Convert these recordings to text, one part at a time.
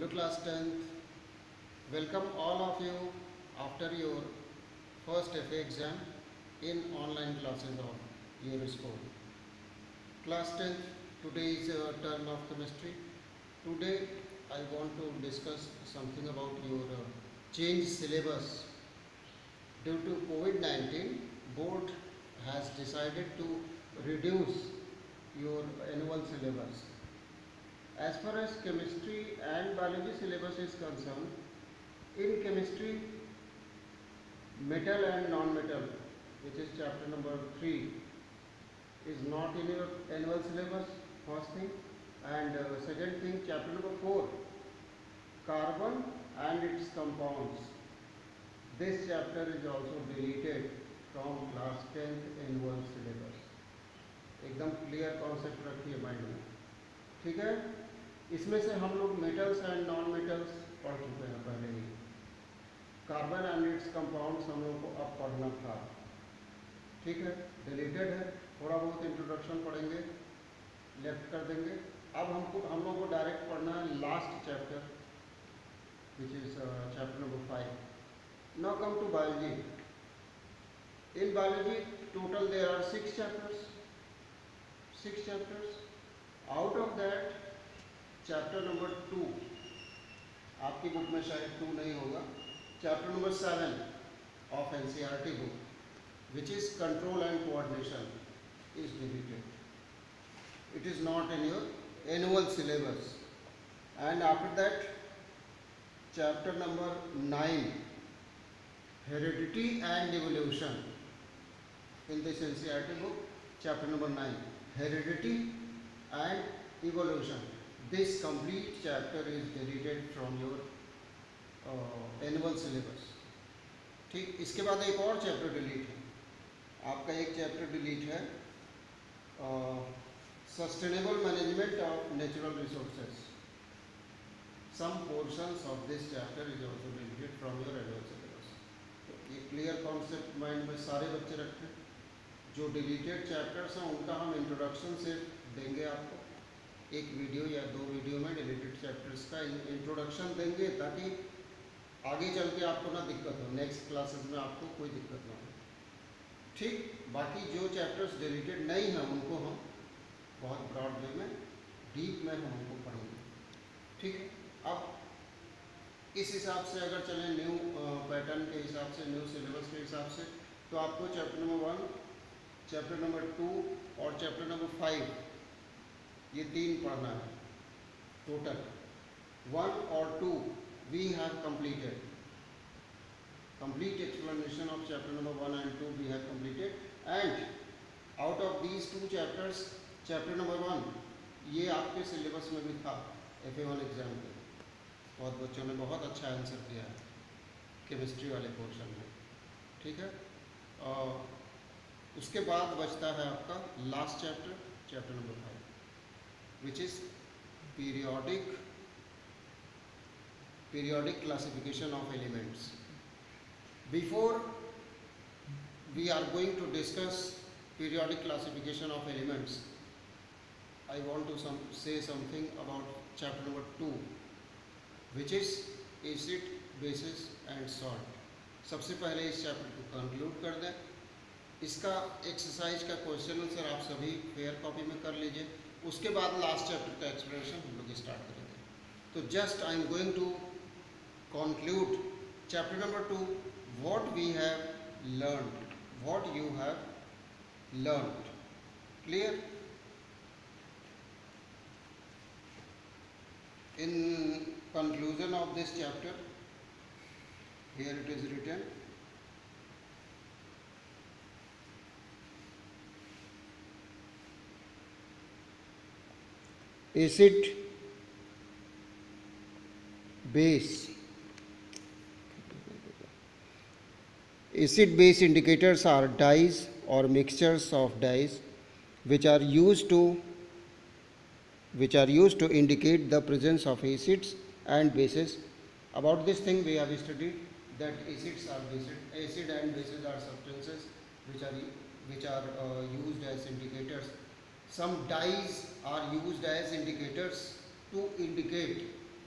Hello class 10th. Welcome all of you after your first FA exam in online classes of your school. Class 10th, today is your turn of chemistry. Today I want to discuss something about your change syllabus. Due to COVID-19, board has decided to reduce your annual syllabus. As far as chemistry and biology syllabus is concerned, in chemistry, metal and non-metal, which is chapter number 3, is not in your annual syllabus, first thing. And second thing, chapter number 4, carbon and its compounds. This chapter is also deleted from class 10th annual syllabus. एकदम clear concept रखिए mind में, ठीक है। इसमें से हम लोग metals and non metals पढ़ चुके हैं पहले ही। कार्बन एंड इट्स कंपाउंड्स हम लोग को अब पढ़ना था, ठीक है, डिलीटेड है। थोड़ा बहुत इंट्रोडक्शन पढ़ेंगे, लेफ्ट कर देंगे। अब हम लोग को डायरेक्ट पढ़ना है last chapter, which is chapter number 5। Now come to biology. In biology total there are 6 chapters. Out of that, chapter number 2, आपकी बुक में शायद 2 नहीं होगा, chapter number 7 of NCERT book, which is control and coordination, is deleted. It is not in your annual syllabus. And after that, chapter number 9, heredity and evolution, in this NCERT book, chapter number 9, heredity and evolution. This complete chapter is deleted from your annual syllabus, ठीक। इसके बाद एक और chapter delete है, आपका एक chapter delete है, sustainable management of natural resources. Some portions of this chapter is also deleted from your annual syllabus. तो ये क्लियर कॉन्सेप्ट माइंड में सारे बच्चे रखें। जो डिलीटेड चैप्टर्स हैं उनका हम इंट्रोडक्शन से देंगे आपको, एक वीडियो या 2 वीडियो में डिलीटेड चैप्टर्स का इंट्रोडक्शन देंगे, ताकि आगे चल के आपको ना दिक्कत हो, नेक्स्ट क्लासेस में आपको कोई दिक्कत ना हो, ठीक। बाकी जो चैप्टर्स डिलीटेड नहीं हैं उनको हम बहुत ब्रॉड वे में, डीप में हम उनको पढ़ेंगे, ठीक है। अब इस हिसाब से अगर चलें, न्यू पैटर्न के हिसाब से, न्यू सिलेबस के हिसाब से, तो आपको चैप्टर नंबर 1, चैप्टर नंबर 2 और चैप्टर नंबर 5, ये 3 पढ़ना है टोटल। 1 और 2 we have completed, complete explanation of chapter number 1 and 2 we have completed. And out of these 2 chapters, chapter number 1 ये आपके सिलेबस में भी था FA1 एग्जाम के। बहुत बच्चों ने बहुत अच्छा आंसर दिया है केमिस्ट्री वाले पोर्शन में, ठीक है। उसके बाद बचता है आपका last chapter, chapter number 5, which is periodic classification of elements. Before we are going to discuss periodic classification of elements, I want to say something about chapter number 2, which is acid, bases and salt. सबसे पहले इस chapter को conclude कर दें। इसका exercise का question answer आप सभी फेयर कॉपी में कर लीजिए। उसके बाद लास्ट चैप्टर का एक्सप्लेनेशन हम लोग स्टार्ट करेंगे। तो just I am going to conclude chapter number 2, what we have learned, what you have learned. Clear? In conclusion of this chapter, here it is written, acid, base, acid base indicators are dyes or mixtures of dyes which are used to indicate the presence of acids and bases. About this thing we have studied that acid and bases are substances which are used as indicators. Some dyes are used as indicators to indicate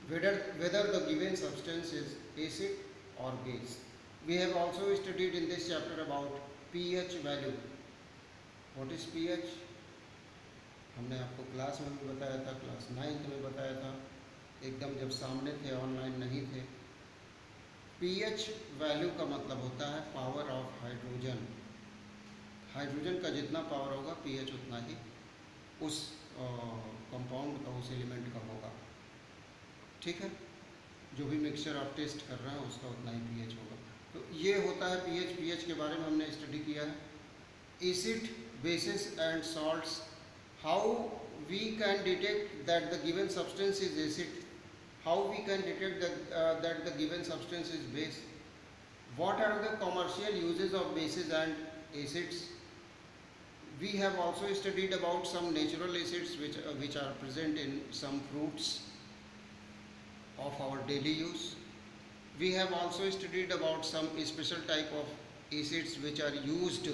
whether the given substance is acid or base. We have also studied in this chapter about pH value. What is pH? हमने आपको class में भी बताया था, class 9th में बताया था, एकदम जब सामने थे, ऑनलाइन नहीं थे। pH वैल्यू का मतलब होता है पावर ऑफ हाइड्रोजन। हाइड्रोजन का जितना पावर होगा pH उतना ही उस कंपाउंड का, उस एलिमेंट का होगा। ठीक है, जो भी मिक्सचर आप टेस्ट कर रहे हैं उसका उतना ही pH होगा। तो ये होता है pH। pH के बारे में हमने स्टडी किया है। Acid, bases and salts, how we can detect that the given substance is acid, how we can detect that the given substance is base, what are the commercial uses of bases and acids. We have also studied about some natural acids which are present in some fruits of our daily use. We have also studied about some special type of acids which are used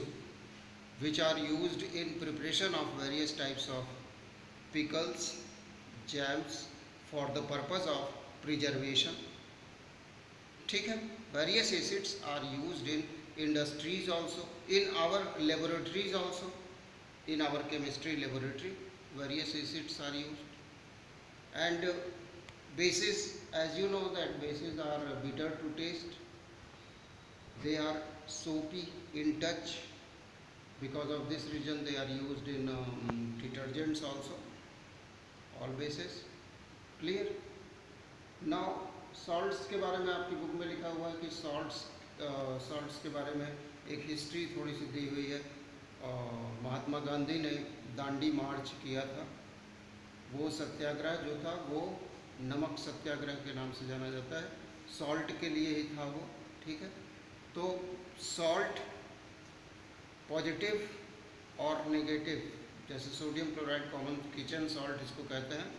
in preparation of various types of pickles, jams, for the purpose of preservation. ठीक है, various acids are used in industries also, in our laboratories also, in our chemistry laboratory various acids are used. And bases, as you know that bases are bitter to taste, they are soapy in touch, because of this reason they are used in detergents also, all bases. Clear. Now salts के बारे में आपकी book में लिखा हुआ है कि salts के बारे में एक हिस्ट्री थोड़ी सी दी हुई है। महात्मा गांधी ने दांडी मार्च किया था। वो सत्याग्रह जो था वो नमक सत्याग्रह के नाम से जाना जाता है, सॉल्ट के लिए ही था वो। ठीक है, तो सॉल्ट पॉजिटिव और नेगेटिव, जैसे sodium chloride common kitchen salt इसको कहते हैं,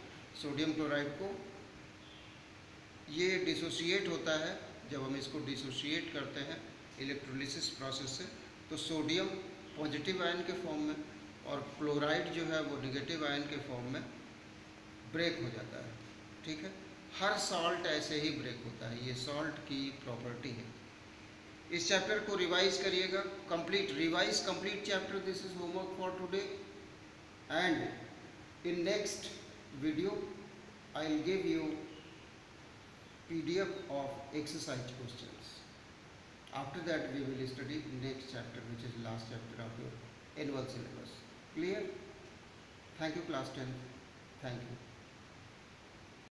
सोडियम क्लोराइड को, ये डिसोसिएट होता है। जब हम इसको डिसोसिएट करते हैं इलेक्ट्रोलिसिस प्रोसेस से, तो सोडियम पॉजिटिव आयन के फॉर्म में और क्लोराइड जो है वो नेगेटिव आयन के फॉर्म में ब्रेक हो जाता है। ठीक है, हर सॉल्ट ऐसे ही ब्रेक होता है, ये सॉल्ट की प्रॉपर्टी है। इस चैप्टर को रिवाइज करिएगा, complete chapter. This is homework for today, and in next video I will give you PDF of exercise questions. After that we will study next chapter, which is last chapter of your annual syllabus. Clear? Thank you class 10. Thank you.